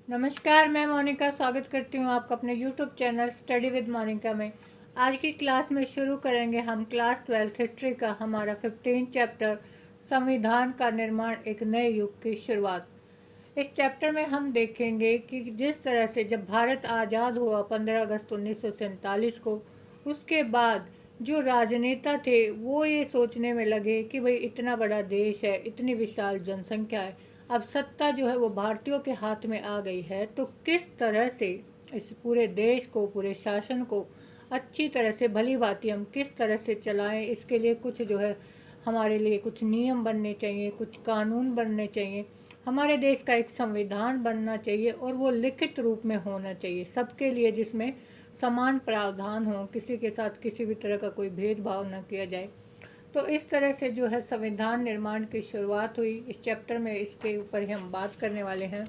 नमस्कार, मैं मोनिका स्वागत करती हूँ आपका अपने YouTube channel study with Monika में। आज की क्लास में शुरू करेंगे हम क्लास 12th हिस्ट्री का हमारा 15 चैप्टर संविधान का निर्माण एक नए युग की शुरुआत। इस चैप्टर में हम देखेंगे कि जिस तरह से जब भारत आज़ाद हुआ 15 अगस्त 1947 को, उसके बाद जो राजनेता थे वो ये सोचने में लगे कि भाई इतना बड़ा देश है, इतनी विशाल जनसंख्या है, अब सत्ता जो है वो भारतीयों के हाथ में आ गई है, तो किस तरह से इस पूरे देश को, पूरे शासन को अच्छी तरह से भली भांति हम किस तरह से चलाएं, इसके लिए कुछ जो है हमारे लिए कुछ नियम बनने चाहिए, कुछ कानून बनने चाहिए, हमारे देश का एक संविधान बनना चाहिए और वो लिखित रूप में होना चाहिए सबके लिए, जिसमें समान प्रावधान हो, किसी के साथ किसी भी तरह का कोई भेदभाव न किया जाए। तो इस तरह से जो है संविधान निर्माण की शुरुआत हुई। इस चैप्टर में इसके ऊपर ही हम बात करने वाले हैं।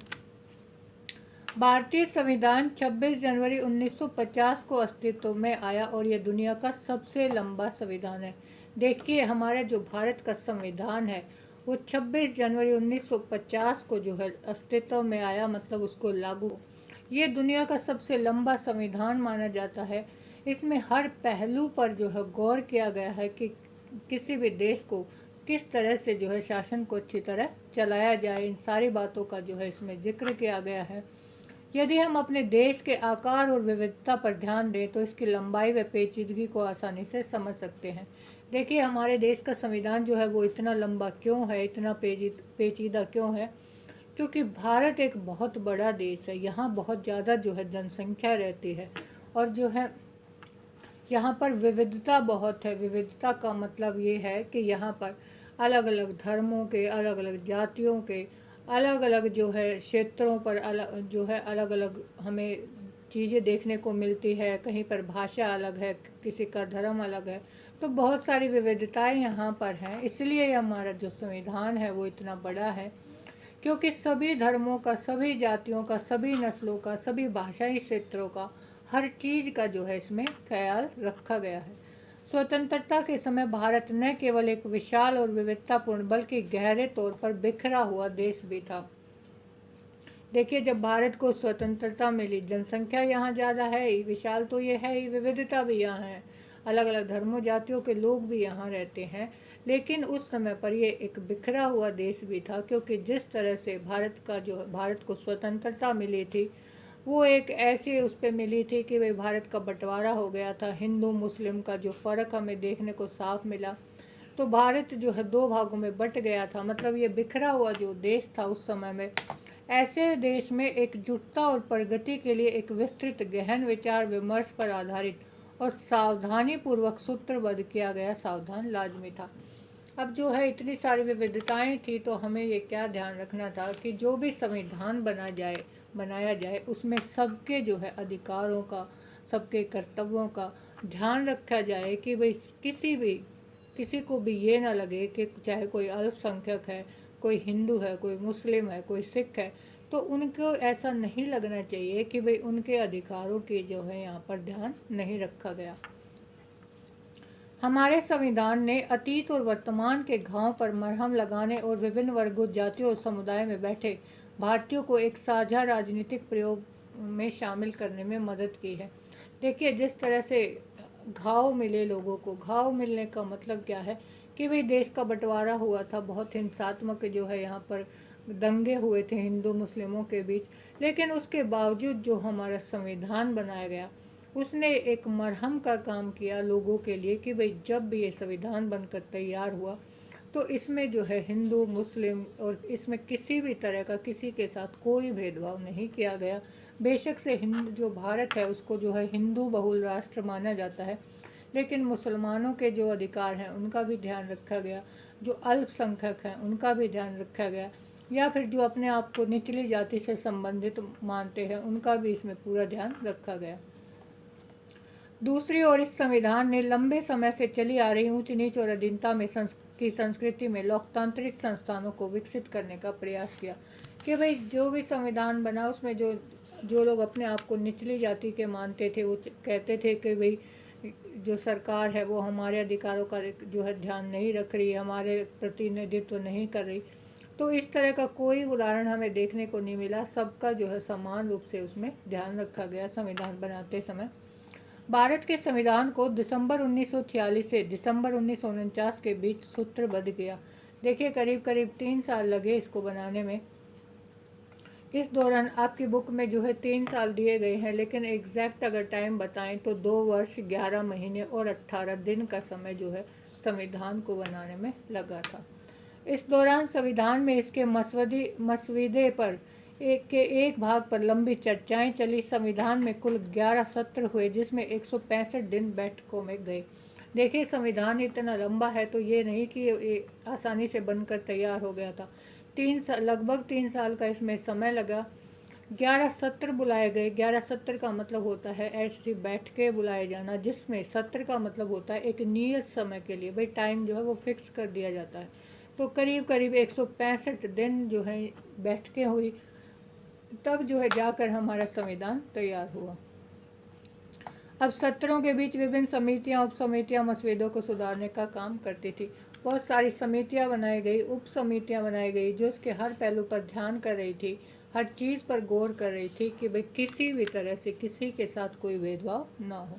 भारतीय संविधान 26 जनवरी 1950 को अस्तित्व में आया और यह दुनिया का सबसे लंबा संविधान है। देखिए, हमारा जो भारत का संविधान है वो 26 जनवरी 1950 को जो है अस्तित्व में आया, मतलब उसको लागू। ये दुनिया का सबसे लंबा संविधान माना जाता है। इसमें हर पहलू पर जो है गौर किया गया है कि किसी भी देश को किस तरह से जो है शासन को अच्छी तरह चलाया जाए। इन सारी बातों का जो है इसमें जिक्र किया गया है। यदि हम अपने देश के आकार और विविधता पर ध्यान दें तो इसकी लंबाई व पेचीदगी को आसानी से समझ सकते हैं। देखिए, हमारे देश का संविधान जो है वो इतना लंबा क्यों है, इतना पेचीदा क्यों है? क्योंकि भारत एक बहुत बड़ा देश है। यहाँ बहुत ज़्यादा जो है जनसंख्या रहती है और जो है यहाँ पर विविधता बहुत है। विविधता का मतलब ये है कि यहाँ पर अलग अलग धर्मों के, अलग अलग जातियों के, अलग अलग जो है क्षेत्रों पर अलग जो है अलग अलग हमें चीज़ें देखने को मिलती है। कहीं पर भाषा अलग है, किसी का धर्म अलग है, तो बहुत सारी विविधताएं यहाँ पर हैं। इसलिए हमारा जो संविधान है वो इतना बड़ा है, क्योंकि सभी धर्मों का, सभी जातियों का, सभी नस्लों का, सभी भाषाई क्षेत्रों का, हर चीज़ का जो है इसमें ख्याल रखा गया है। स्वतंत्रता के समय भारत न केवल एक विशाल और विविधतापूर्ण बल्कि गहरे तौर पर बिखरा हुआ देश भी था। देखिए, जब भारत को स्वतंत्रता मिली, जनसंख्या यहाँ ज़्यादा है ही, विशाल तो ये है ही, विविधता भी यहाँ है, अलग अलग धर्मों जातियों के लोग भी यहाँ रहते हैं। लेकिन उस समय पर ये एक बिखरा हुआ देश भी था, क्योंकि जिस तरह से भारत को स्वतंत्रता मिली थी वो एक ऐसी उस पर मिली थी कि भाई भारत का बंटवारा हो गया था। हिंदू मुस्लिम का जो फ़र्क हमें देखने को साफ मिला, तो भारत जो है दो भागों में बट गया था। मतलब ये बिखरा हुआ जो देश था उस समय में, ऐसे देश में एकजुटता और प्रगति के लिए एक विस्तृत गहन विचार विमर्श पर आधारित और सावधानी पूर्वक सूत्रबद्ध किया गया सावधान लाजमी था। अब जो है इतनी सारी विविधताएं थी, तो हमें ये क्या ध्यान रखना था कि जो भी संविधान बनाया जाए उसमें सबके जो है अधिकारों का, सबके कर्तव्यों का ध्यान रखा जाए कि भाई किसी को भी ये ना लगे कि चाहे कोई अल्पसंख्यक है, कोई हिंदू है, कोई मुस्लिम है, कोई सिख है, तो उनको ऐसा नहीं लगना चाहिए कि भाई उनके अधिकारों की जो है यहाँ पर ध्यान नहीं रखा गया। हमारे संविधान ने अतीत और वर्तमान के घावों पर मरहम लगाने और विभिन्न वर्गों, जातियों और समुदाय में बैठे भारतीयों को एक साझा राजनीतिक प्रयोग में शामिल करने में मदद की है। देखिए, जिस तरह से घाव मिले लोगों को, घाव मिलने का मतलब क्या है कि भाई देश का बंटवारा हुआ था, बहुत हिंसात्मक जो है यहाँ पर दंगे हुए थे हिंदू मुस्लिमों के बीच, लेकिन उसके बावजूद जो हमारा संविधान बनाया गया उसने एक मरहम का काम किया लोगों के लिए कि भाई जब भी ये संविधान बनकर तैयार हुआ तो इसमें जो है हिंदू मुस्लिम और इसमें किसी भी तरह का किसी के साथ कोई भेदभाव नहीं किया गया। बेशक से हिंदू जो भारत है उसको जो है हिंदू बहुल राष्ट्र माना जाता है, लेकिन मुसलमानों के जो अधिकार हैं उनका भी ध्यान रखा गया, जो अल्पसंख्यक हैं उनका भी ध्यान रखा गया, या फिर जो अपने आप को निचली जाति से संबंधित मानते हैं उनका भी इसमें पूरा ध्यान रखा गया। दूसरी ओर इस संविधान ने लंबे समय से चली आ रही ऊंच नीच और अधीनता की संस्कृति में लोकतांत्रिक संस्थानों को विकसित करने का प्रयास किया कि भाई जो भी संविधान बना उसमें जो जो लोग अपने आप को निचली जाति के मानते थे वो कहते थे कि भाई जो सरकार है वो हमारे अधिकारों का जो है ध्यान नहीं रख रही, हमारे प्रतिनिधित्व नहीं कर रही। तो इस तरह का कोई उदाहरण हमें देखने को नहीं मिला। सबका जो है समान रूप से उसमें ध्यान रखा गया संविधान बनाते समय। भारत के संविधान को दिसंबर 1946 से दिसंबर 1949 के बीच सूत्रबद्ध किया। देखिए करीब करीब 3 साल लगे इसको बनाने में। इस दौरान आपकी बुक में जो है 3 साल दिए गए हैं, लेकिन एग्जैक्ट अगर टाइम बताएं तो 2 वर्ष 11 महीने और 18 दिन का समय जो है संविधान को बनाने में लगा था। इस दौरान संविधान में इसके मसवीदे पर एक भाग पर लंबी चर्चाएं चली। संविधान में कुल 11 सत्र हुए, जिसमें 165 दिन बैठकों में गए। देखिए संविधान इतना लंबा है तो ये नहीं कि ये आसानी से बनकर तैयार हो गया था। लगभग 3 साल का इसमें समय लगा। 11 सत्र बुलाए गए। 11 सत्र का मतलब होता है ऐसी बैठकें बुलाए जाना, जिसमें सत्र का मतलब होता है एक नियत समय के लिए, भाई टाइम जो है वो फिक्स कर दिया जाता है। तो करीब करीब 165 दिन जो है बैठकें हुई, तब जो है जाकर हमारा संविधान तैयार हुआ। अब सत्रों के बीच विभिन्न समितियां, उप समितियां मसवेदों को सुधारने का काम करती थी। बहुत सारी समितियां बनाई गई, उप समितियां बनाई गई, जो इसके हर पहलू पर ध्यान कर रही थी, हर चीज़ पर गौर कर रही थी कि भाई किसी भी तरह से किसी के साथ कोई भेदभाव ना हो।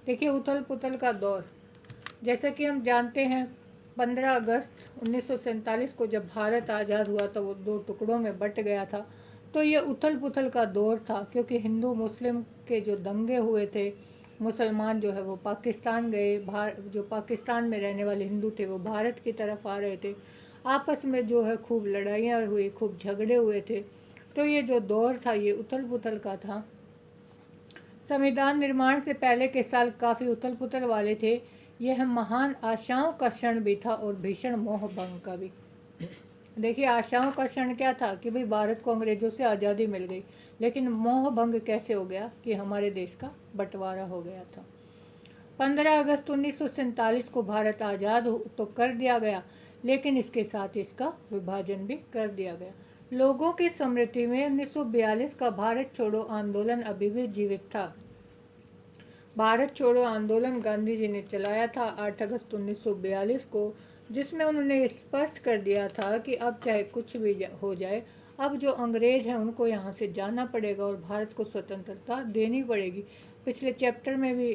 देखिए उथल पुथल का दौर, जैसे कि हम जानते हैं 15 अगस्त 1947 को जब भारत आज़ाद हुआ तो वो 2 टुकड़ों में बट गया था। तो ये उथल पुथल का दौर था, क्योंकि हिंदू मुस्लिम के जो दंगे हुए थे, मुसलमान जो है वो पाकिस्तान गए, जो पाकिस्तान में रहने वाले हिंदू थे वो भारत की तरफ आ रहे थे। आपस में जो है खूब लड़ाइयाँ हुई, खूब झगड़े हुए थे। तो ये जो दौर था ये उथल पुथल का था। संविधान निर्माण से पहले के साल काफ़ी उथल पुथल वाले थे। यह महान आशाओं का क्षण भी था और भीषण मोह भंग का भी। देखिए आशाओं का क्षण क्या था कि भाई भारत को अंग्रेज़ों से आज़ादी मिल गई, लेकिन मोह भंग कैसे हो गया कि हमारे देश का बंटवारा हो गया था। 15 अगस्त 1947 को भारत आज़ाद तो कर दिया गया, लेकिन इसके साथ इसका विभाजन भी कर दिया गया। लोगों की स्मृति में 1942 का भारत छोड़ो आंदोलन अभी भी जीवित था। भारत छोड़ो आंदोलन गांधी जी ने चलाया था 8 अगस्त 1942 को, जिसमें उन्होंने स्पष्ट कर दिया था कि अब चाहे कुछ भी हो जाए, अब जो अंग्रेज हैं उनको यहाँ से जाना पड़ेगा और भारत को स्वतंत्रता देनी पड़ेगी। पिछले चैप्टर में भी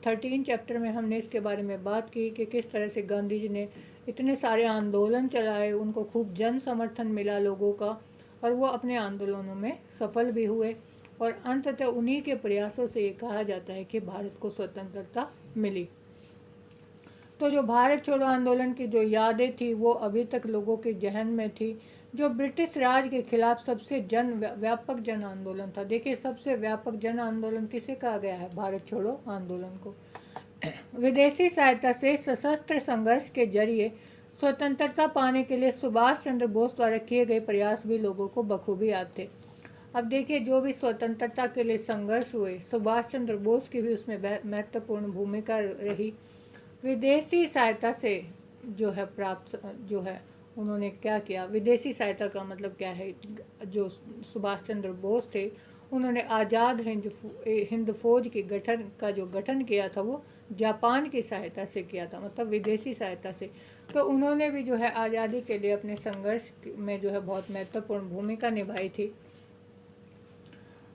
13 चैप्टर में हमने इसके बारे में बात की कि किस तरह से गांधी जी ने इतने सारे आंदोलन चलाए, उनको खूब जन समर्थन मिला लोगों का, और वो अपने आंदोलनों में सफल भी हुए, और अंततः उन्हीं के प्रयासों से ये कहा जाता है कि भारत को स्वतंत्रता मिली। तो जो भारत छोड़ो आंदोलन की जो यादें थी वो अभी तक लोगों के जहन में थी। जो ब्रिटिश राज के खिलाफ सबसे व्यापक जन आंदोलन था। देखिए सबसे व्यापक जन आंदोलन किसे कहा गया है? भारत छोड़ो आंदोलन को। विदेशी सहायता से सशस्त्र संघर्ष के जरिए स्वतंत्रता पाने के लिए सुभाष चंद्र बोस द्वारा किए गए प्रयास भी लोगों को बखूबी याद थे। अब देखिए जो भी स्वतंत्रता के लिए संघर्ष हुए, सुभाष चंद्र बोस की भी उसमें महत्वपूर्ण भूमिका रही। विदेशी सहायता से जो है जो है उन्होंने क्या किया, विदेशी सहायता का मतलब क्या है? जो सुभाष चंद्र बोस थे उन्होंने आज़ाद हिंद फौज के गठन किया था, वो जापान की सहायता से किया था, मतलब विदेशी सहायता से। तो उन्होंने भी जो है आज़ादी के लिए अपने संघर्ष में जो है बहुत महत्वपूर्ण भूमिका निभाई थी।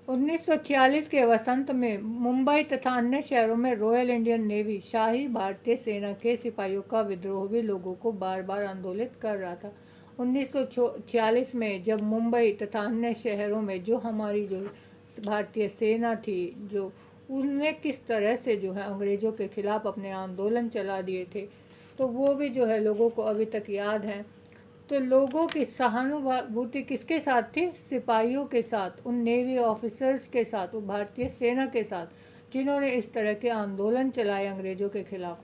1946 के वसंत में मुंबई तथा अन्य शहरों में रॉयल इंडियन नेवी, शाही भारतीय सेना के सिपाहियों का विद्रोह भी लोगों को बार बार आंदोलित कर रहा था। 1946 में जब मुंबई तथा अन्य शहरों में जो हमारी जो भारतीय सेना थी, जो उनने किस तरह से जो है अंग्रेज़ों के खिलाफ़ अपने आंदोलन चला दिए थे, तो वो भी जो है लोगों को अभी तक याद है। तो लोगों की सहानुभूति किसके साथ थी? सिपाहियों के साथ, उन नेवी ऑफिसर्स के साथ, वो भारतीय सेना के साथ, जिन्होंने इस तरह के आंदोलन चलाए अंग्रेज़ों के खिलाफ।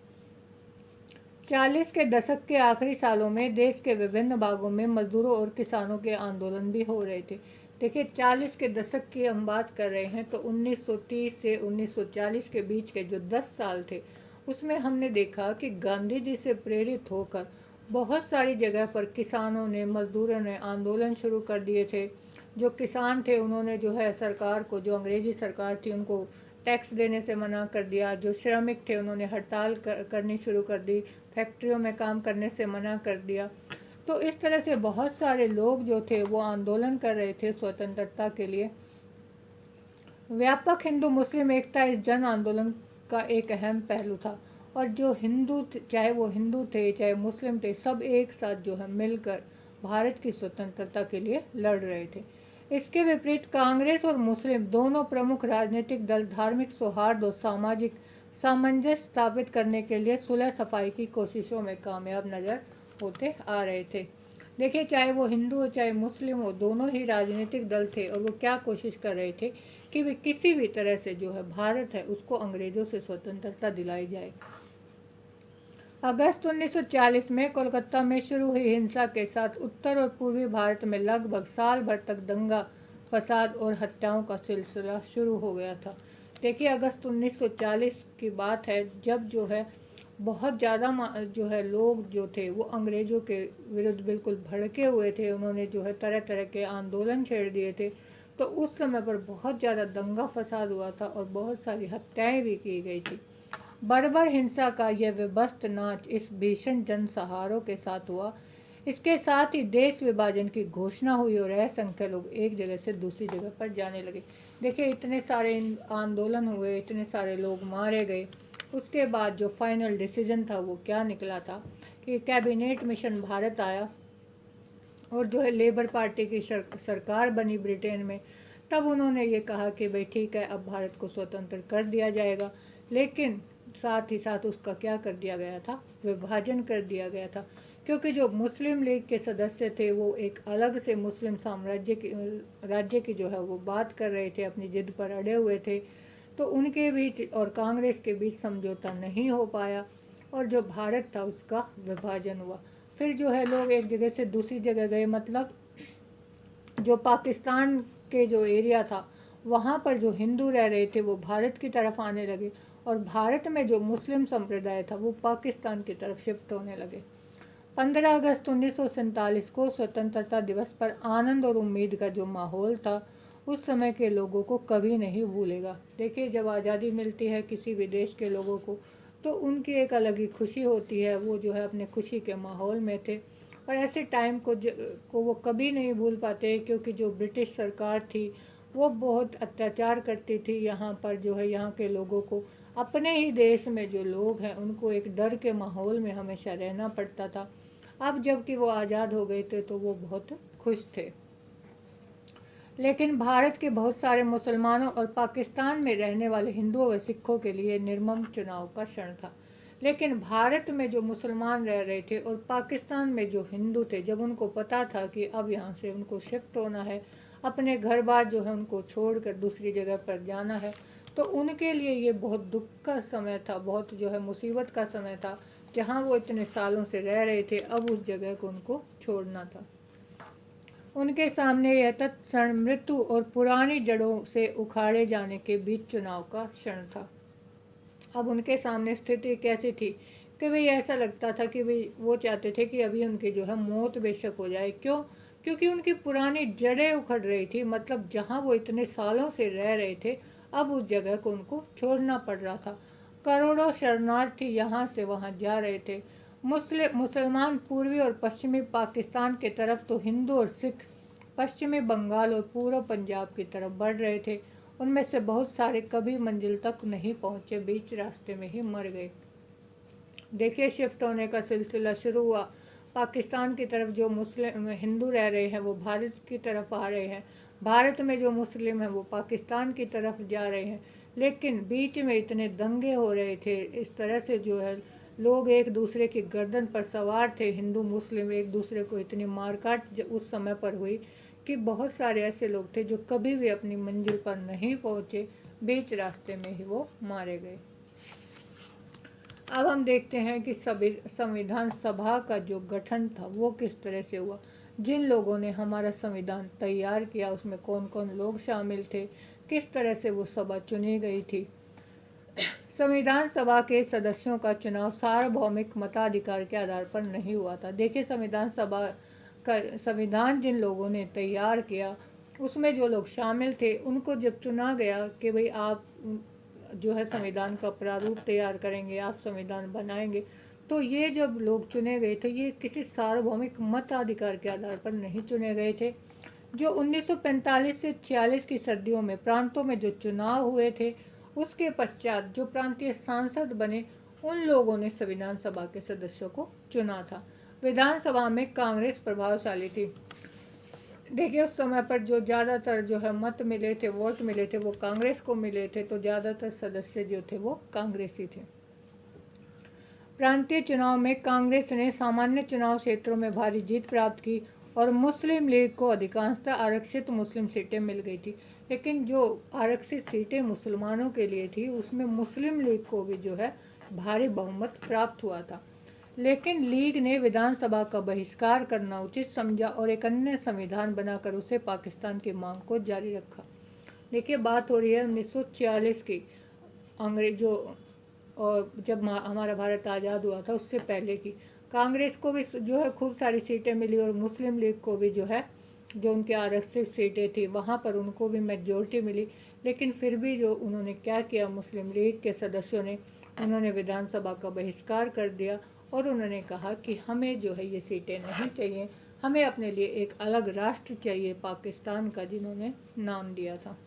40 के दशक के आखिरी सालों में देश के विभिन्न भागों में मजदूरों और किसानों के आंदोलन भी हो रहे थे। देखिए 40 के दशक की हम बात कर रहे हैं, तो 1930 से 1940 के बीच के जो 10 साल थे, उसमें हमने देखा कि गांधी जी से प्रेरित होकर बहुत सारी जगह पर किसानों ने, मजदूरों ने आंदोलन शुरू कर दिए थे। जो किसान थे उन्होंने जो है सरकार को, जो अंग्रेज़ी सरकार थी उनको टैक्स देने से मना कर दिया। जो श्रमिक थे उन्होंने हड़ताल करनी शुरू कर दी, फैक्ट्रियों में काम करने से मना कर दिया। तो इस तरह से बहुत सारे लोग जो थे वो आंदोलन कर रहे थे स्वतंत्रता के लिए। व्यापक हिंदू मुस्लिम एकता इस जन आंदोलन का एक अहम पहलू था, और जो चाहे वो हिंदू थे चाहे मुस्लिम थे, सब एक साथ जो है मिलकर भारत की स्वतंत्रता के लिए लड़ रहे थे। इसके विपरीत कांग्रेस और मुस्लिम दोनों प्रमुख राजनीतिक दल धार्मिक सौहार्द और सामाजिक सामंजस्य स्थापित करने के लिए सुलह सफाई की कोशिशों में कामयाब नजर होते आ रहे थे। देखिए, चाहे वो हिंदू हो चाहे मुस्लिम हो, दोनों ही राजनीतिक दल थे और वो क्या कोशिश कर रहे थे कि वे किसी भी तरह से जो है भारत है उसको अंग्रेज़ों से स्वतंत्रता दिलाई जाए। अगस्त 1940 में कोलकाता में शुरू हुई हिंसा के साथ उत्तर और पूर्वी भारत में लगभग साल भर तक दंगा फसाद और हत्याओं का सिलसिला शुरू हो गया था। देखिए, अगस्त 1940 की बात है, जब जो है बहुत ज़्यादा जो है लोग जो थे वो अंग्रेज़ों के विरुद्ध बिल्कुल भड़के हुए थे। उन्होंने जो है तरह तरह के आंदोलन छेड़ दिए थे। तो उस समय पर बहुत ज़्यादा दंगा फसाद हुआ था और बहुत सारी हत्याएं भी की गई थी। बर्बर हिंसा का यह विभत्स नाच इस भीषण जनसहारों के साथ हुआ। इसके साथ ही देश विभाजन की घोषणा हुई और असंख्य लोग एक जगह से दूसरी जगह पर जाने लगे। देखिए, इतने सारे आंदोलन हुए, इतने सारे लोग मारे गए। उसके बाद जो फाइनल डिसीजन था वो क्या निकला था कि कैबिनेट मिशन भारत आया और जो है लेबर पार्टी की सरकार बनी ब्रिटेन में। तब उन्होंने ये कहा कि भाई ठीक है, अब भारत को स्वतंत्र कर दिया जाएगा, लेकिन साथ ही साथ उसका क्या कर दिया गया था, विभाजन कर दिया गया था। क्योंकि जो मुस्लिम लीग के सदस्य थे वो एक अलग से मुस्लिम साम्राज्य की राज्य की जो है वो बात कर रहे थे, अपनी जिद पर अड़े हुए थे। तो उनके बीच और कांग्रेस के बीच समझौता नहीं हो पाया और जो भारत था उसका विभाजन हुआ। फिर जो है लोग एक जगह से दूसरी जगह गए, मतलब जो पाकिस्तान के जो एरिया था वहाँ पर जो हिंदू रह रहे थे वो भारत की तरफ आने लगे, और भारत में जो मुस्लिम संप्रदाय था वो पाकिस्तान की तरफ शिफ्ट होने लगे। 15 अगस्त 1947 को स्वतंत्रता दिवस पर आनंद और उम्मीद का जो माहौल था उस समय के लोगों को कभी नहीं भूलेगा। देखिए, जब आज़ादी मिलती है किसी भी देश के लोगों को तो उनकी एक अलग ही खुशी होती है। वो जो है अपने खुशी के माहौल में थे और ऐसे टाइम को वो कभी नहीं भूल पाते, क्योंकि जो ब्रिटिश सरकार थी वो बहुत अत्याचार करती थी यहाँ पर जो है यहाँ के लोगों को। अपने ही देश में जो लोग हैं उनको एक डर के माहौल में हमेशा रहना पड़ता था। अब जबकि वो आज़ाद हो गए थे तो वो बहुत खुश थे। लेकिन भारत के बहुत सारे मुसलमानों और पाकिस्तान में रहने वाले हिंदुओं व सिखों के लिए निर्मम चुनाव का क्षण था। लेकिन भारत में जो मुसलमान रह रहे थे और पाकिस्तान में जो हिंदू थे, जब उनको पता था कि अब यहाँ से उनको शिफ्ट होना है, अपने घर बार जो है उनको छोड़कर दूसरी जगह पर जाना है, तो उनके लिए ये बहुत दुख का समय था, बहुत जो है मुसीबत का समय था। जहाँ वो इतने सालों से रह रहे थे, अब उस जगह को उनको छोड़ना था। उनके सामने यह तत्क्षण मृत्यु और पुरानी जड़ों से उखाड़े जाने के बीच चुनाव का क्षण था। अब उनके सामने स्थिति कैसी थी कि भाई ऐसा लगता था कि भाई वो चाहते थे कि अभी उनकी जो है मौत बेशक हो जाए। क्यों? क्योंकि उनकी पुरानी जड़ें उखड़ रही थी, मतलब जहाँ वो इतने सालों से रह रहे थे अब उस जगह को उनको छोड़ना पड़ रहा था। करोड़ों शरणार्थी यहाँ से वहाँ जा रहे थे। मुसलमान पूर्वी और पश्चिमी पाकिस्तान के तरफ तो हिंदू और सिख पश्चिमी बंगाल और पूर्व पंजाब की तरफ बढ़ रहे थे। उनमें से बहुत सारे कभी मंजिल तक नहीं पहुँचे, बीच रास्ते में ही मर गए। देखिए, शिफ्ट होने का सिलसिला शुरू हुआ। पाकिस्तान की तरफ जो मुस्लिम हिंदू रह रहे हैं वो भारत की तरफ आ रहे हैं, भारत में जो मुस्लिम हैं वो पाकिस्तान की तरफ जा रहे हैं। लेकिन बीच में इतने दंगे हो रहे थे, इस तरह से जो है लोग एक दूसरे की गर्दन पर सवार थे, हिंदू मुस्लिम एक दूसरे को इतनी मारकाट उस समय पर हुई कि बहुत सारे ऐसे लोग थे जो कभी भी अपनी मंजिल पर नहीं पहुँचे, बीच रास्ते में ही वो मारे गए। अब हम देखते हैं कि संविधान सभा का जो गठन था वो किस तरह से हुआ। जिन लोगों ने हमारा संविधान तैयार किया उसमें कौन कौन लोग शामिल थे, किस तरह से वो सभा चुनी गई थी। संविधान सभा के सदस्यों का चुनाव सार्वभौमिक मताधिकार के आधार पर नहीं हुआ था। देखिए, संविधान सभा का संविधान जिन लोगों ने तैयार किया उसमें जो लोग शामिल थे उनको जब चुना गया कि भाई आप जो है संविधान का प्रारूप तैयार करेंगे, आप संविधान बनाएंगे, तो ये जब लोग चुने गए थे, ये किसी सार्वभौमिक मताधिकार के आधार पर नहीं चुने गए थे। जो 1945 से 46 की सर्दियों में प्रांतों में जो चुनाव हुए थे, उसके पश्चात जो प्रांतीय सांसद बने, उन लोगों ने संविधान सभा के सदस्यों को चुना था। विधानसभा में कांग्रेस प्रभावशाली थी। देखिए, उस समय पर जो ज़्यादातर जो है मत मिले थे, वोट मिले थे, वो कांग्रेस को मिले थे, तो ज़्यादातर सदस्य जो थे वो कांग्रेसी थे। प्रांतीय चुनाव में कांग्रेस ने सामान्य चुनाव क्षेत्रों में भारी जीत प्राप्त की और मुस्लिम लीग को अधिकांशतः आरक्षित मुस्लिम सीटें मिल गई थी। लेकिन जो आरक्षित सीटें मुसलमानों के लिए थी, उसमें मुस्लिम लीग को भी जो है भारी बहुमत प्राप्त हुआ था। लेकिन लीग ने विधानसभा का बहिष्कार करना उचित समझा और एक अन्य संविधान बनाकर उसे पाकिस्तान की मांग को जारी रखा। देखिए, बात हो रही है 1946 की, अंग्रेजों और जब हमारा भारत आज़ाद हुआ था उससे पहले की। कांग्रेस को भी जो है खूब सारी सीटें मिली और मुस्लिम लीग को भी जो है, जो उनके आरक्षित सीटें थी वहाँ पर उनको भी मेजॉरिटी मिली। लेकिन फिर भी जो उन्होंने क्या किया, मुस्लिम लीग के सदस्यों ने, उन्होंने विधानसभा का बहिष्कार कर दिया और उन्होंने कहा कि हमें जो है ये सीटें नहीं चाहिए, हमें अपने लिए एक अलग राष्ट्र चाहिए, पाकिस्तान का, जिन्होंने नाम दिया था।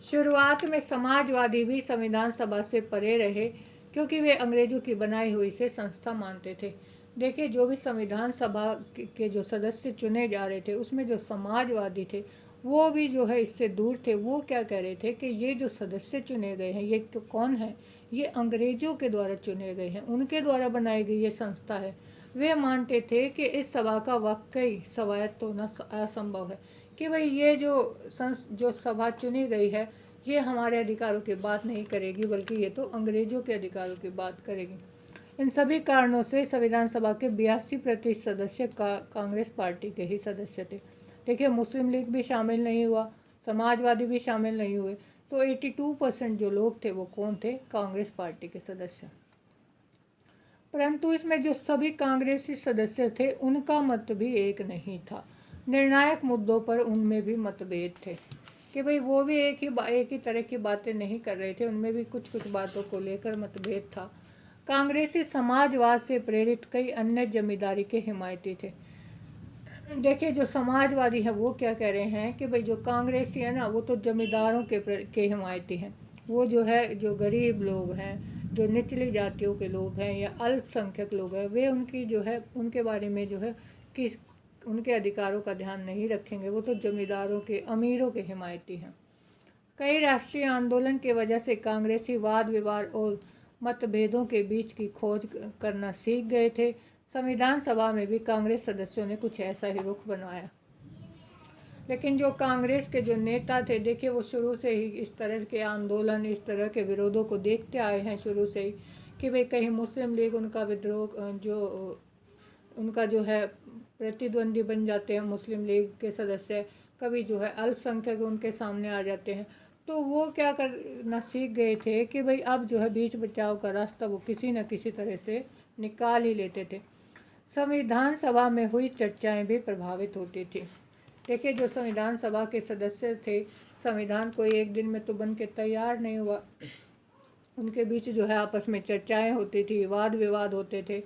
शुरुआत में समाजवादी भी संविधान सभा से परे रहे, क्योंकि वे अंग्रेजों की बनाई हुई से संस्था मानते थे। देखिए, जो भी संविधान सभा के जो सदस्य चुने जा रहे थे, उसमें जो समाजवादी थे वो भी जो है इससे दूर थे। वो क्या कह रहे थे कि ये जो सदस्य चुने गए हैं, ये तो कौन है, ये अंग्रेजों के द्वारा चुने गए हैं, उनके द्वारा बनाई गई ये संस्था है। वे मानते थे कि इस सभा का वाकई स्वायत्त होना असंभव है, कि भाई ये जो सभा चुनी गई है, ये हमारे अधिकारों की बात नहीं करेगी, बल्कि ये तो अंग्रेजों के अधिकारों की बात करेगी। इन सभी कारणों से संविधान सभा के 82% सदस्य कांग्रेस पार्टी के ही सदस्य थे। देखिए, मुस्लिम लीग भी शामिल नहीं हुआ, समाजवादी भी शामिल नहीं हुए, तो 82% जो लोग थे वो कौन थे, कांग्रेस पार्टी के सदस्य। परंतु इसमें जो सभी कांग्रेसी सदस्य थे उनका मत भी एक नहीं था। निर्णायक मुद्दों पर उनमें भी मतभेद थे, कि भाई वो भी एक ही तरह की बातें नहीं कर रहे थे, उनमें भी कुछ कुछ बातों को लेकर मतभेद था। कांग्रेसी समाजवाद से प्रेरित कई अन्य जमींदारी के हिमायती थे। देखिए, जो समाजवादी है वो क्या कह रहे हैं कि भाई जो कांग्रेसी है ना, वो तो जमींदारों के हिमायती हैं। वो जो है, जो गरीब लोग हैं, जो निचली जातियों के लोग हैं या अल्पसंख्यक लोग हैं, वे उनकी जो है, उनके बारे में जो है कि उनके अधिकारों का ध्यान नहीं रखेंगे। वो तो जमींदारों के, अमीरों के हिमायती हैं। कई राष्ट्रीय आंदोलन की वजह से कांग्रेसी वाद विवाद और मतभेदों के बीच की खोज करना सीख गए थे। संविधान सभा में भी कांग्रेस सदस्यों ने कुछ ऐसा ही रुख बनाया। लेकिन जो कांग्रेस के जो नेता थे, देखिए, वो शुरू से ही इस तरह के आंदोलन, इस तरह के विरोधों को देखते आए हैं शुरू से ही, कि भाई कहीं मुस्लिम लीग उनका विद्रोह, जो उनका जो है प्रतिद्वंदी बन जाते हैं मुस्लिम लीग के सदस्य, कभी जो है अल्पसंख्यक उनके सामने आ जाते हैं। तो वो क्या करना सीख गए थे कि भाई अब जो है बीच बचाव का रास्ता वो किसी न किसी तरह से निकाल ही लेते थे। संविधान सभा में हुई चर्चाएं भी प्रभावित होती थी। देखिए, जो संविधान सभा के सदस्य थे, संविधान कोई एक दिन में तो बन के तैयार नहीं हुआ, उनके बीच जो है आपस में चर्चाएं होती थी, वाद विवाद होते थे।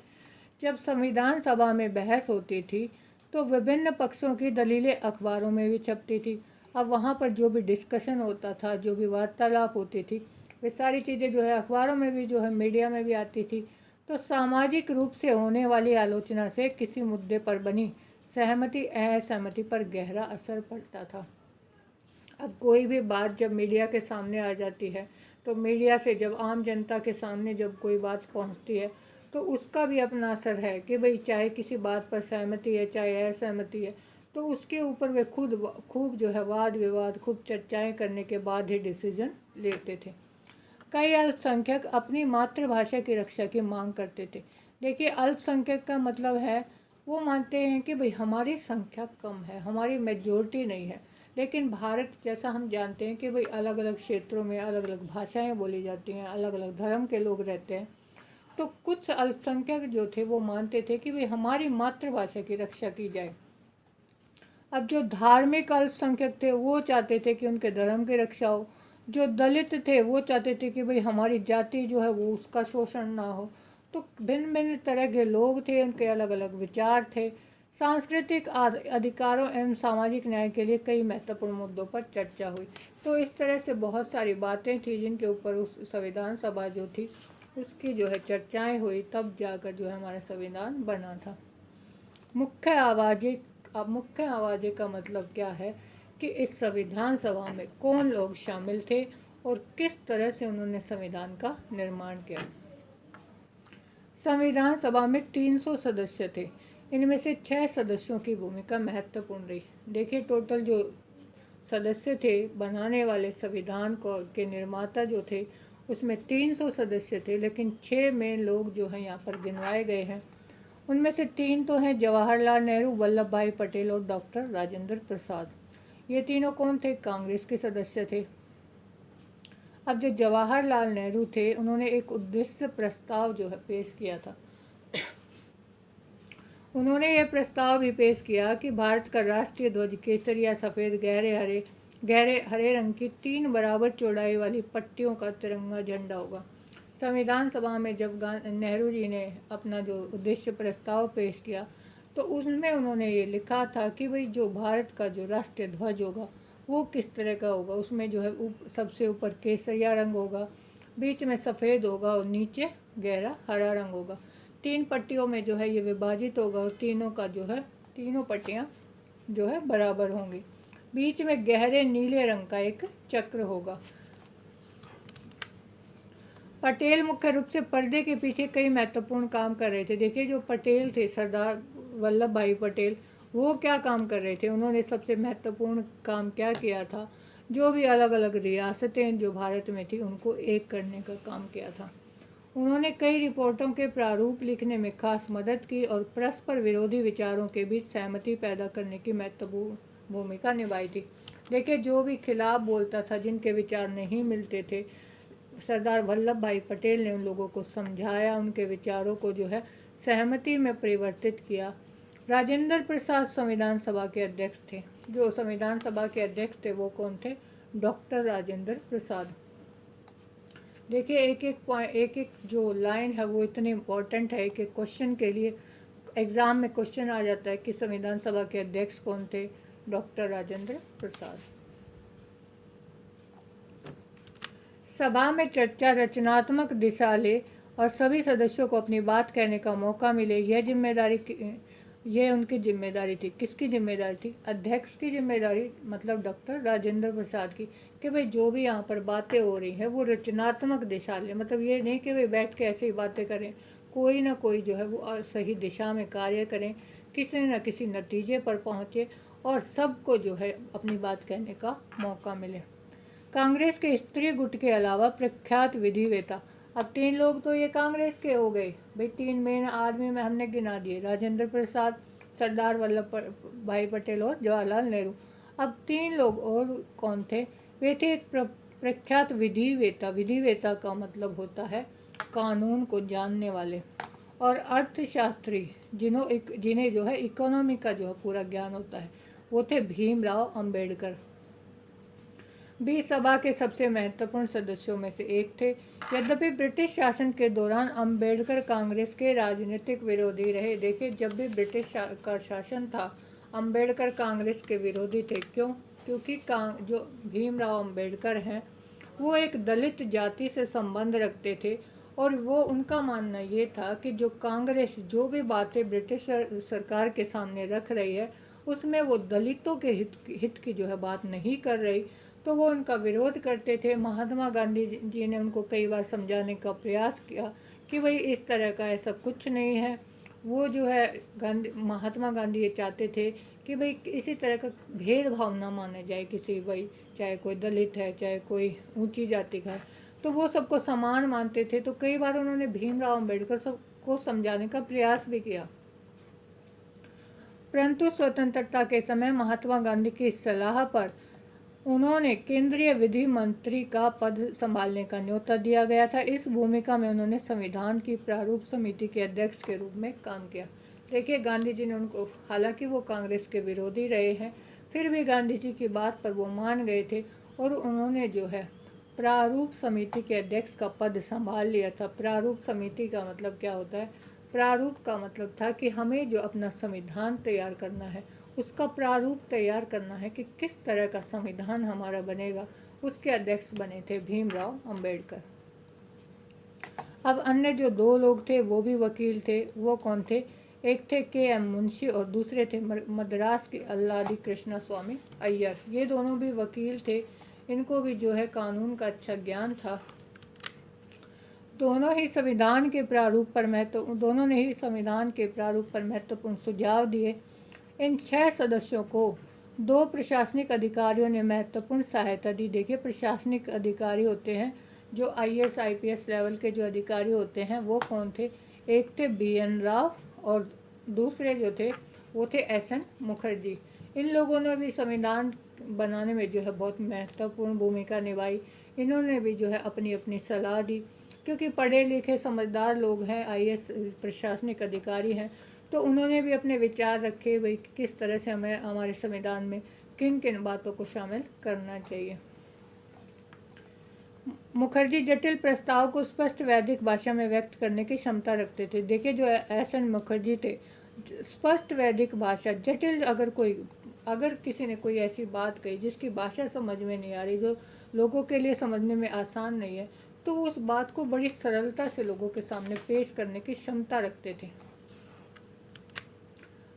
जब संविधान सभा में बहस होती थी तो विभिन्न पक्षों की दलीलें अखबारों में भी छपती थी। अब वहाँ पर जो भी डिस्कशन होता था, जो भी वार्तालाप होती थी, वे सारी चीज़ें जो है अखबारों में भी, जो है मीडिया में भी आती थी। तो सामाजिक रूप से होने वाली आलोचना से किसी मुद्दे पर बनी सहमति असहमति पर गहरा असर पड़ता था। अब कोई भी बात जब मीडिया के सामने आ जाती है, तो मीडिया से जब आम जनता के सामने जब कोई बात पहुंचती है, तो उसका भी अपना असर है कि भाई चाहे किसी बात पर सहमति है, चाहे असहमति है, तो उसके ऊपर वे खूब जो है वाद विवाद, खूब चर्चाएं करने के बाद ही डिसीजन लेते थे। कई अल्पसंख्यक अपनी मातृभाषा की रक्षा की मांग करते थे। देखिए, अल्पसंख्यक का मतलब है वो मानते हैं कि भाई हमारी संख्या कम है, हमारी मेजॉरिटी नहीं है। लेकिन भारत जैसा हम जानते हैं कि भाई अलग अलग क्षेत्रों में अलग अलग भाषाएं बोली जाती हैं, अलग अलग धर्म के लोग रहते हैं। तो कुछ अल्पसंख्यक जो थे वो मानते थे कि भाई हमारी मातृभाषा की रक्षा की जाए। अब जो धार्मिक अल्पसंख्यक थे वो चाहते थे कि उनके धर्म की रक्षा हो। जो दलित थे वो चाहते थे कि भाई हमारी जाति जो है वो उसका शोषण ना हो। तो भिन्न भिन्न तरह के लोग थे, उनके अलग अलग विचार थे। सांस्कृतिक अधिकारों एवं सामाजिक न्याय के लिए कई महत्वपूर्ण मुद्दों पर चर्चा हुई। तो इस तरह से बहुत सारी बातें थी जिनके ऊपर उस संविधान सभा जो थी उसकी जो है चर्चाएं हुई, तब जाकर जो है हमारा संविधान बना था। मुख्य आवाज़ें का मतलब क्या है कि इस संविधान सभा में कौन लोग शामिल थे और किस तरह से उन्होंने संविधान का निर्माण किया। संविधान सभा में 300 सदस्य थे। इनमें से 6 सदस्यों की भूमिका महत्वपूर्ण रही। देखिए टोटल जो सदस्य थे बनाने वाले संविधान को के निर्माता जो थे उसमें 300 सदस्य थे, लेकिन 6 में लोग जो हैं यहाँ पर गिनवाए गए हैं। उनमें से 3 तो हैं जवाहरलाल नेहरू, वल्लभ भाई पटेल और डॉक्टर राजेंद्र प्रसाद। ये तीनों कौन थे? कांग्रेस के सदस्य थे। अब जो जवाहरलाल नेहरू थे उन्होंने एक उद्देश्य प्रस्ताव जो है पेश किया था। उन्होंने ये प्रस्ताव भी पेश किया कि भारत का राष्ट्रीय ध्वज केसरी या सफ़ेद गहरे हरे रंग की 3 बराबर चौड़ाई वाली पट्टियों का तिरंगा झंडा होगा। संविधान सभा में जब नेहरू जी ने अपना जो उद्देश्य प्रस्ताव पेश किया तो उसमें उन्होंने ये लिखा था कि भाई जो भारत का जो राष्ट्रीय ध्वज होगा वो किस तरह का होगा। उसमें जो है सबसे ऊपर केसरिया रंग होगा, बीच में सफ़ेद होगा और नीचे गहरा हरा रंग होगा। 3 पट्टियों में जो है ये विभाजित होगा और तीनों पट्टियाँ जो है बराबर होंगी। बीच में गहरे नीले रंग का एक चक्र होगा। पटेल मुख्य रूप से पर्दे के पीछे कई महत्वपूर्ण काम कर रहे थे। देखिए जो पटेल थे, सरदार वल्लभ भाई पटेल, वो क्या काम कर रहे थे? उन्होंने सबसे महत्वपूर्ण काम क्या किया था? जो भी अलग अलग रियासतें जो भारत में थी उनको एक करने का काम किया था। उन्होंने कई रिपोर्टों के प्रारूप लिखने में खास मदद की और परस्पर विरोधी विचारों के बीच सहमति पैदा करने की महत्वपूर्ण भूमिका निभाई थी। देखिए जो भी खिलाफ बोलता था, जिनके विचार नहीं मिलते थे, सरदार वल्लभ भाई पटेल ने उन लोगों को समझाया, उनके विचारों को जो है सहमति में परिवर्तित किया। राजेंद्र प्रसाद संविधान सभा के अध्यक्ष थे। जो संविधान सभा के अध्यक्ष थे वो कौन थे? डॉक्टर राजेंद्र प्रसाद। देखिए एक एक जो लाइन है वो इतनी इम्पोर्टेंट है कि क्वेश्चन के लिए एग्ज़ाम में क्वेश्चन आ जाता है कि संविधान सभा के अध्यक्ष कौन थे? डॉक्टर राजेंद्र प्रसाद। सभा में चर्चा रचनात्मक दिशा ले और सभी सदस्यों को अपनी बात कहने का मौका मिले, यह उनकी जिम्मेदारी थी। किसकी जिम्मेदारी थी? अध्यक्ष की जिम्मेदारी, मतलब डॉक्टर राजेंद्र प्रसाद की, कि भाई जो भी यहाँ पर बातें हो रही हैं वो रचनात्मक दिशा ले। मतलब ये नहीं कि भाई बैठ के ऐसे ही बातें करें, कोई ना कोई जो है वो सही दिशा में कार्य करें, किसी न किसी नतीजे पर पहुँचे और सबको जो है अपनी बात कहने का मौका मिले। कांग्रेस के स्त्री गुट के अलावा प्रख्यात विधिवेता, अब 3 लोग तो ये कांग्रेस के हो गए भाई, 3 मेन आदमी में हमने गिना दिए, राजेंद्र प्रसाद, सरदार वल्लभ भाई पटेल और जवाहरलाल नेहरू। अब 3 लोग और कौन थे? वे थे एक प्रख्यात विधिवेता। विधिवेता का मतलब होता है कानून को जानने वाले, और अर्थशास्त्री जिन्हें जो है इकोनॉमी का जो है पूरा ज्ञान होता है, वो थे भीमराव अंबेडकर। भी सभा के सबसे महत्वपूर्ण सदस्यों में से एक थे। यद्यपि ब्रिटिश शासन के दौरान अंबेडकर कांग्रेस के राजनीतिक विरोधी रहे। देखिए जब भी ब्रिटिश का शासन था अंबेडकर कांग्रेस के विरोधी थे। क्यों? क्योंकि जो भीमराव अंबेडकर हैं वो एक दलित जाति से संबंध रखते थे और वो उनका मानना ये था कि जो कांग्रेस जो भी बातें ब्रिटिश सरकार के सामने रख रही है उसमें वो दलितों के हित की जो है बात नहीं कर रही, तो वो उनका विरोध करते थे। महात्मा गांधी जी ने उनको कई बार समझाने का प्रयास किया कि भाई इस तरह का ऐसा कुछ नहीं है। वो जो है महात्मा गांधी ये चाहते थे कि भाई इसी तरह का भेदभाव ना माना जाए किसी, भाई चाहे कोई दलित है चाहे कोई ऊंची जाति का है, तो वो सबको समान मानते थे। तो कई बार उन्होंने भीमराव अंबेडकर सबको समझाने का प्रयास भी किया, परंतु स्वतंत्रता के समय महात्मा गांधी की सलाह पर उन्होंने केंद्रीय विधि मंत्री का पद संभालने का न्योता दिया गया था। इस भूमिका में उन्होंने संविधान की प्रारूप समिति के अध्यक्ष के रूप में काम किया। देखिए गांधी जी ने उनको, हालांकि वो कांग्रेस के विरोधी रहे हैं, फिर भी गांधी जी की बात पर वो मान गए थे और उन्होंने जो है प्रारूप समिति के अध्यक्ष का पद संभाल लिया था। प्रारूप समिति का मतलब क्या होता है? प्रारूप का मतलब था कि हमें जो अपना संविधान तैयार करना है उसका प्रारूप तैयार करना है कि किस तरह का संविधान हमारा बनेगा। उसके अध्यक्ष बने थे भीमराव अंबेडकर। अब अन्य जो दो लोग थे वो भी वकील थे। वो कौन थे? एक थे के.एम. मुंशी और दूसरे थे मद्रास के अल्लादी कृष्णा स्वामी अय्यर। ये दोनों भी वकील थे। इनको भी जो है कानून का अच्छा ज्ञान था। दोनों ने ही संविधान के प्रारूप पर महत्वपूर्ण सुझाव दिए। इन 6 सदस्यों को 2 प्रशासनिक अधिकारियों ने महत्वपूर्ण सहायता दी। देखिए, प्रशासनिक अधिकारी होते हैं जो IAS IPS लेवल के जो अधिकारी होते हैं वो कौन थे? एक थे BN राव और दूसरे जो थे वो थे SN मुखर्जी। इन लोगों ने भी संविधान बनाने में जो है बहुत महत्वपूर्ण भूमिका निभाई। इन्होंने भी जो है अपनी अपनी सलाह दी, क्योंकि पढ़े लिखे समझदार लोग हैं, IAS प्रशासनिक अधिकारी हैं, तो उन्होंने भी अपने विचार रखे भाई किस तरह से हमें हमारे संविधान में किन किन बातों को शामिल करना चाहिए। मुखर्जी जटिल प्रस्ताव को स्पष्ट वैदिक भाषा में व्यक्त करने की क्षमता रखते थे। देखिए, जो SN मुखर्जी थे, स्पष्ट वैदिक भाषा, जटिल अगर किसी ने कोई ऐसी बात कही जिसकी भाषा समझ में नहीं आ रही, जो लोगों के लिए समझने में आसान नहीं है, तो उस बात को बड़ी सरलता से लोगों के सामने पेश करने की क्षमता रखते थे।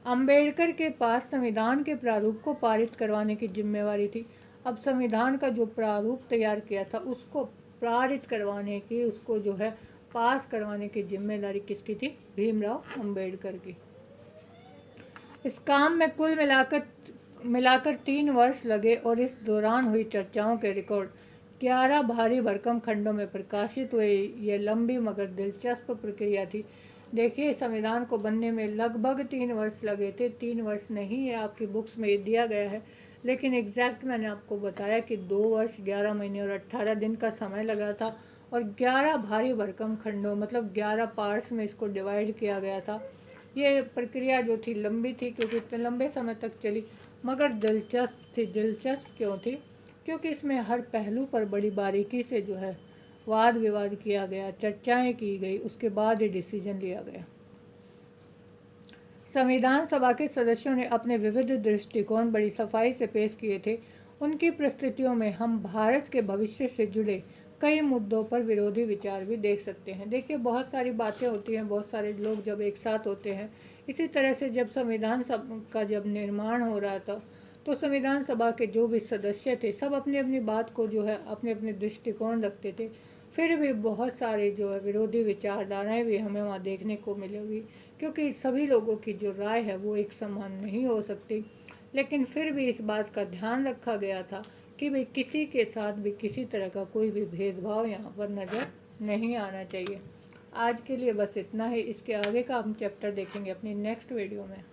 अंबेडकर के पास संविधान के प्रारूप को पारित करवाने की जिम्मेवारी थी। अब संविधान का जो प्रारूप तैयार किया था उसको पारित करवाने की, उसको जो है पास करवाने की जिम्मेदारी किसकी थी? भीमराव अंबेडकर की। इस काम में कुल मिलाकर 3 वर्ष लगे और इस दौरान हुई चर्चाओं के रिकॉर्ड 11 भारी भरकम खंडों में प्रकाशित हुए। ये लंबी मगर दिलचस्प प्रक्रिया थी। देखिए, संविधान को बनने में लगभग 3 वर्ष लगे थे। 3 वर्ष नहीं है, आपकी बुक्स में दिया गया है, लेकिन एग्जैक्ट मैंने आपको बताया कि 2 वर्ष 11 महीने और 18 दिन का समय लगा था। और 11 भारी भरकम खंडों मतलब 11 पार्ट्स में इसको डिवाइड किया गया था। ये प्रक्रिया जो थी लंबी थी, क्योंकि इतने लंबे समय तक चली, मगर दिलचस्प थी। दिलचस्प क्यों थी? क्योंकि इसमें हर पहलू पर बड़ी बारीकी से जो है वाद विवाद किया गया, चर्चाएं की गई, उसके बाद ही डिसीजन लिया गया। संविधान सभा के सदस्यों ने अपने विविध दृष्टिकोण बड़ी सफाई से पेश किए थे। उनकी प्रस्तुतियों में हम भारत के भविष्य से जुड़े कई मुद्दों पर विरोधी विचार भी देख सकते हैं। देखिए, बहुत सारी बातें होती हैं, बहुत सारे लोग जब एक साथ होते हैं। इसी तरह से जब संविधान सभा का जब निर्माण हो रहा था, तो संविधान सभा के जो भी सदस्य थे सब अपनी अपनी बात को जो है अपने अपने दृष्टिकोण रखते थे। फिर भी बहुत सारे जो है विरोधी विचारधाराएं भी हमें वहाँ देखने को मिलेगी, क्योंकि सभी लोगों की जो राय है वो एक समान नहीं हो सकती। लेकिन फिर भी इस बात का ध्यान रखा गया था कि भाई किसी के साथ भी किसी तरह का कोई भी भेदभाव यहाँ पर नज़र नहीं आना चाहिए। आज के लिए बस इतना ही। इसके आगे का हम चैप्टर देखेंगे अपनी नेक्स्ट वीडियो में।